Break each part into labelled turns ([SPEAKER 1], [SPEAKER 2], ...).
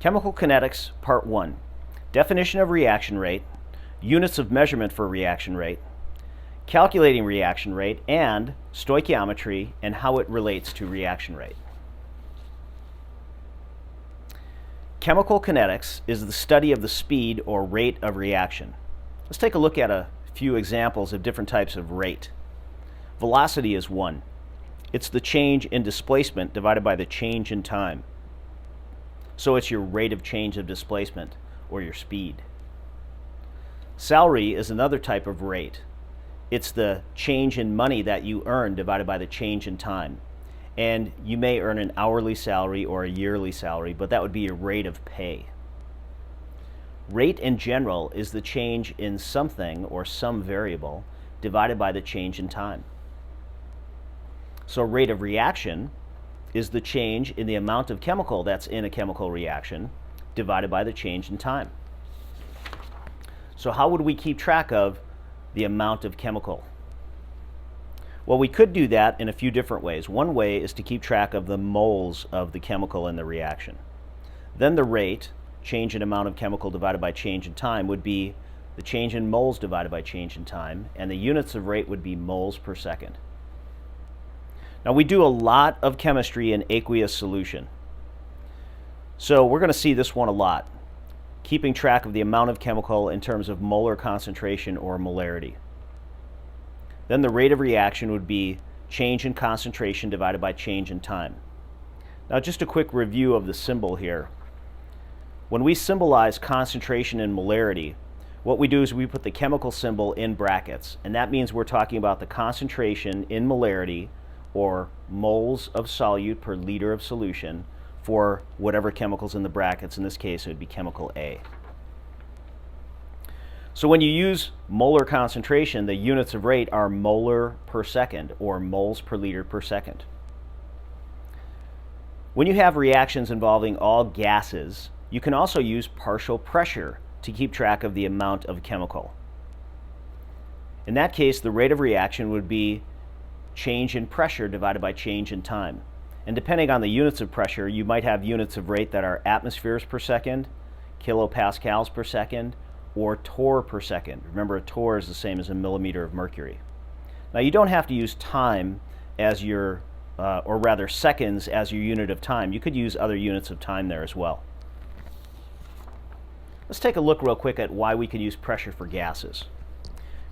[SPEAKER 1] Chemical Kinetics, Part 1. Definition of reaction rate, units of measurement for reaction rate, calculating reaction rate, and stoichiometry and how it relates to reaction rate. Chemical kinetics is the study of the speed or rate of reaction. Let's take a look at a few examples of different types of rate. Velocity is one. It's the change in displacement divided by the change in time. So it's your rate of change of displacement, or your speed. Salary is another type of rate. It's the change in money that you earn divided by the change in time. And you may earn an hourly salary or a yearly salary, but that would be your rate of pay. Rate in general is the change in something or some variable divided by the change in time. So rate of reaction is the change in the amount of chemical that's in a chemical reaction divided by the change in time. So how would we keep track of the amount of chemical? Well, we could do that in a few different ways. One way is to keep track of the moles of the chemical in the reaction. Then the rate, change in amount of chemical divided by change in time, would be the change in moles divided by change in time, and the units of rate would be moles per second. Now, we do a lot of chemistry in aqueous solution. So we're going to see this one a lot, keeping track of the amount of chemical in terms of molar concentration or molarity. Then the rate of reaction would be change in concentration divided by change in time. Now, just a quick review of the symbol here. When we symbolize concentration and molarity, what we do is we put the chemical symbol in brackets, and that means we're talking about the concentration in molarity, or moles of solute per liter of solution, for whatever chemicals in the brackets. In this case, it would be chemical A. So when you use molar concentration, the units of rate are molar per second, or moles per liter per second. When you have reactions involving all gases, you can also use partial pressure to keep track of the amount of chemical. In that case, the rate of reaction would be change in pressure divided by change in time. And depending on the units of pressure, you might have units of rate that are atmospheres per second, kilopascals per second, or torr per second. Remember, a torr is the same as a millimeter of mercury. Now, you don't have to use time as your, or rather seconds as your unit of time. You could use other units of time there as well. Let's take a look real quick at why we could use pressure for gases.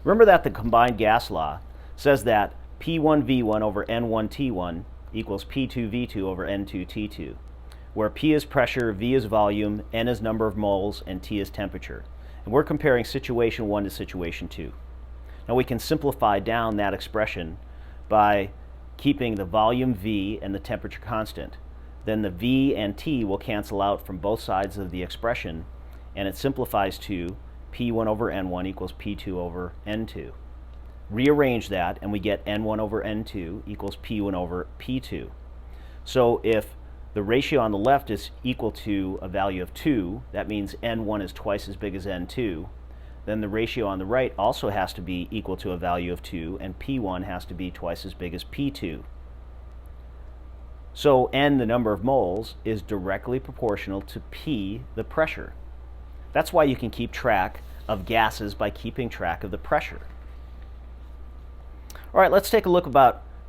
[SPEAKER 1] Remember that the combined gas law says that P1V1 over N1T1 equals P2V2 over N2T2, where P is pressure, V is volume, N is number of moles, and T is temperature. And we're comparing situation 1 to situation 2. Now we can simplify down that expression by keeping the volume V and the temperature constant. Then the V and T will cancel out from both sides of the expression, and it simplifies to P1 over N1 equals P2 over N2. Rearrange that, and we get N1 over N2 equals P1 over P2. So if the ratio on the left is equal to a value of 2, that means N1 is twice as big as N2, then the ratio on the right also has to be equal to a value of 2, and P1 has to be twice as big as P2. So N, the number of moles, is directly proportional to P, the pressure. That's why you can keep track of gases by keeping track of the pressure. All right, let's take a look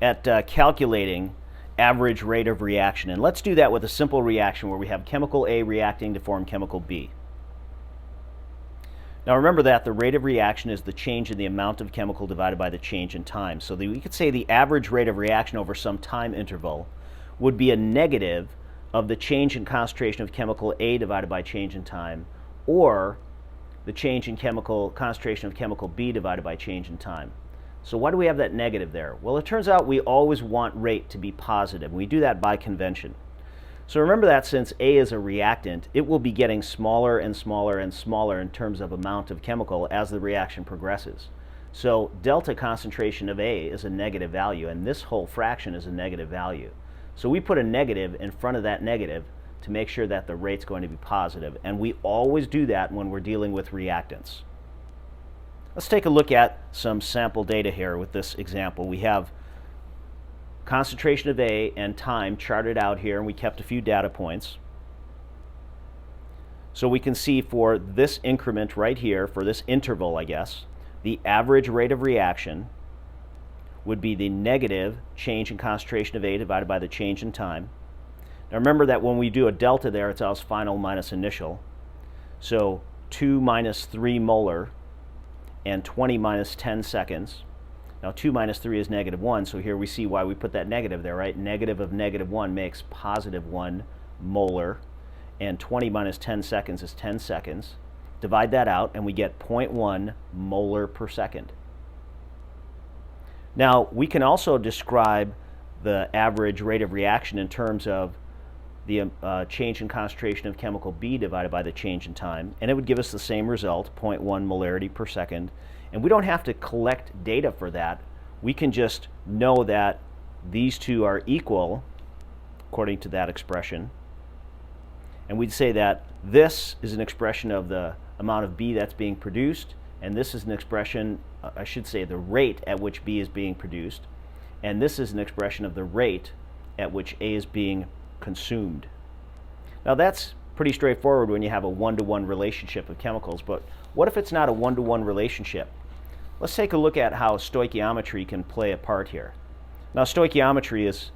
[SPEAKER 1] at calculating average rate of reaction. And let's do that with a simple reaction where we have chemical A reacting to form chemical B. Now remember that the rate of reaction is the change in the amount of chemical divided by the change in time. So we could say the average rate of reaction over some time interval would be a negative of the change in concentration of chemical A divided by change in time, or the change in chemical concentration of chemical B divided by change in time. So why do we have that negative there? Well, it turns out we always want rate to be positive. We do that by convention. So remember that since A is a reactant, it will be getting smaller and smaller and smaller in terms of amount of chemical as the reaction progresses. So delta concentration of A is a negative value, and this whole fraction is a negative value. So we put a negative in front of that negative to make sure that the rate's going to be positive, and we always do that when we're dealing with reactants. Let's take a look at some sample data here with this example. We have concentration of A and time charted out here, and we kept a few data points. So we can see for this increment right here, for this interval, I guess, the average rate of reaction would be the negative change in concentration of A divided by the change in time. Now remember that when we do a delta there, it's always final minus initial. So 2 minus 3 molar and 20 minus 10 seconds. Now 2 minus 3 is negative 1, so here we see why we put that negative there, right? Negative of negative 1 makes positive 1 molar, and 20 minus 10 seconds is 10 seconds. Divide that out, and we get 0.1 molar per second. Now, we can also describe the average rate of reaction in terms of the change in concentration of chemical B divided by the change in time, and it would give us the same result, 0.1 molarity per second. And we don't have to collect data for that. We can just know that these two are equal, according to that expression. And we'd say that this is an expression of the amount of B that's being produced, and this is an expression, I should say, the rate at which B is being produced, and this is an expression of the rate at which A is being consumed. Now that's pretty straightforward when you have a one-to-one relationship of chemicals, but what if it's not a one-to-one relationship? Let's take a look at how stoichiometry can play a part here. Now stoichiometry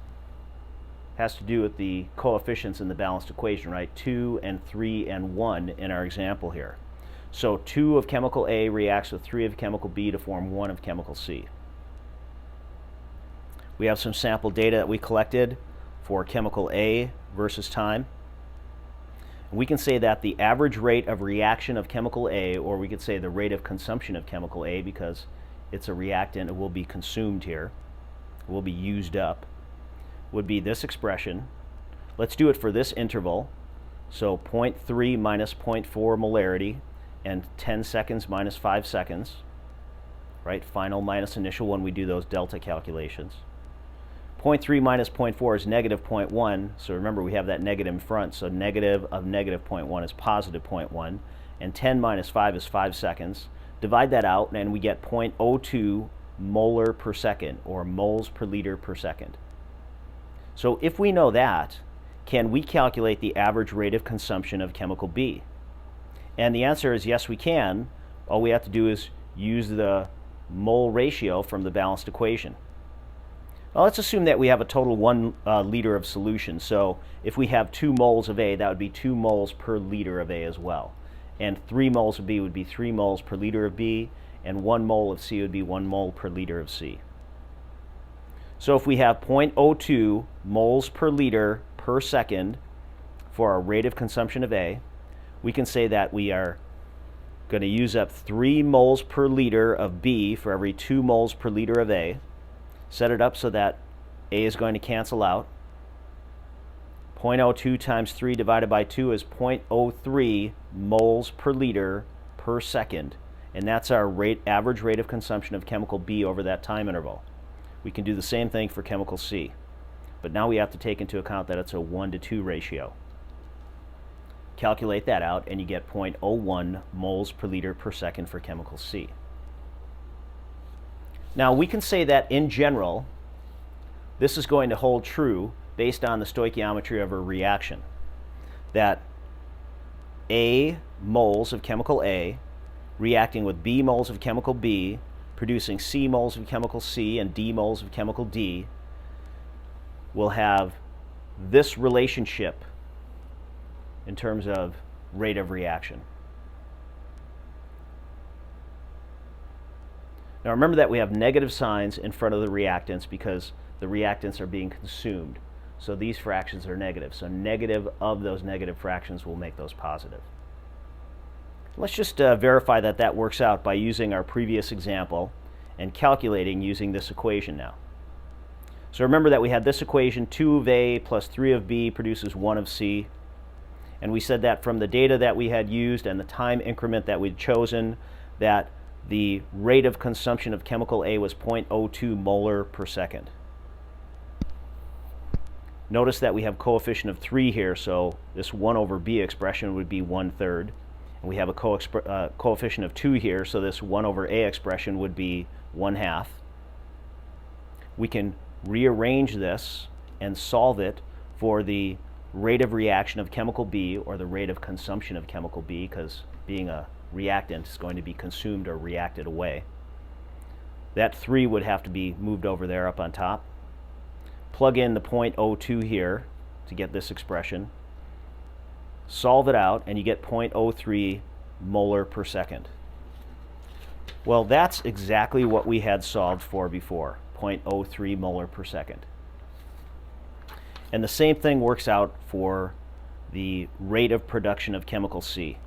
[SPEAKER 1] has to do with the coefficients in the balanced equation, right? 2 and 3 and 1 in our example here. So 2 of chemical A reacts with 3 of chemical B to form 1 of chemical C. We have some sample data that we collected for chemical A versus time. We can say that the average rate of reaction of chemical A, or we could say the rate of consumption of chemical A, because it's a reactant, it will be consumed here, it will be used up, would be this expression. Let's do it for this interval. So 0.3 minus 0.4 molarity and 10 seconds minus 5 seconds, right? Final minus initial when we do those delta calculations. 0.3 minus 0.4 is negative 0.1, so remember we have that negative in front, so negative of negative 0.1 is positive 0.1, and 10 minus 5 is 5 seconds. Divide that out and we get 0.02 molar per second, or moles per liter per second. So if we know that, can we calculate the average rate of consumption of chemical B? And the answer is yes, we can. All we have to do is use the mole ratio from the balanced equation. Well, let's assume that we have a total 1 liter of solution. So if we have 2 moles of A, that would be 2 moles per liter of A as well. And 3 moles of B would be 3 moles per liter of B, and 1 mole of C would be 1 mole per liter of C. So if we have 0.02 moles per liter per second for our rate of consumption of A, we can say that we are going to use up 3 moles per liter of B for every 2 moles per liter of A. Set it up so that A is going to cancel out. 0.02 times 3 divided by 2 is 0.03 moles per liter per second. And that's our average rate of consumption of chemical B over that time interval. We can do the same thing for chemical C. But now we have to take into account that it's a 1-to-2 ratio. Calculate that out and you get 0.01 moles per liter per second for chemical C. Now we can say that in general, this is going to hold true based on the stoichiometry of a reaction. That A moles of chemical A reacting with B moles of chemical B, producing C moles of chemical C and D moles of chemical D, will have this relationship in terms of rate of reaction. Now remember that we have negative signs in front of the reactants because the reactants are being consumed. So these fractions are negative. So negative of those negative fractions will make those positive. Let's just verify that that works out by using our previous example and calculating using this equation now. So remember that we had this equation, 2 of A plus 3 of B produces 1 of C. And we said that from the data that we had used and the time increment that we'd chosen, that the rate of consumption of chemical A was 0.02 molar per second. Notice that we have coefficient of 3 here, so this 1 over B expression would be 1/3. And we have a coefficient of 2 here, so this 1 over A expression would be 1/2. We can rearrange this and solve it for the rate of reaction of chemical B, or the rate of consumption of chemical B, because being a reactant is going to be consumed or reacted away. That 3 would have to be moved over there up on top. Plug in the 0.02 here to get this expression. Solve it out, and you get 0.03 molar per second. Well, that's exactly what we had solved for before, 0.03 molar per second. And the same thing works out for the rate of production of chemical C.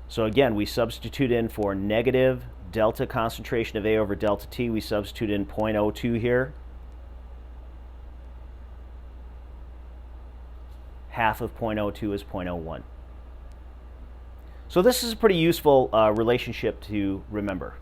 [SPEAKER 1] So again, we substitute in for negative delta concentration of A over delta T. We substitute in 0.02 here. Half of 0.02 is 0.01. So this is a pretty useful relationship to remember.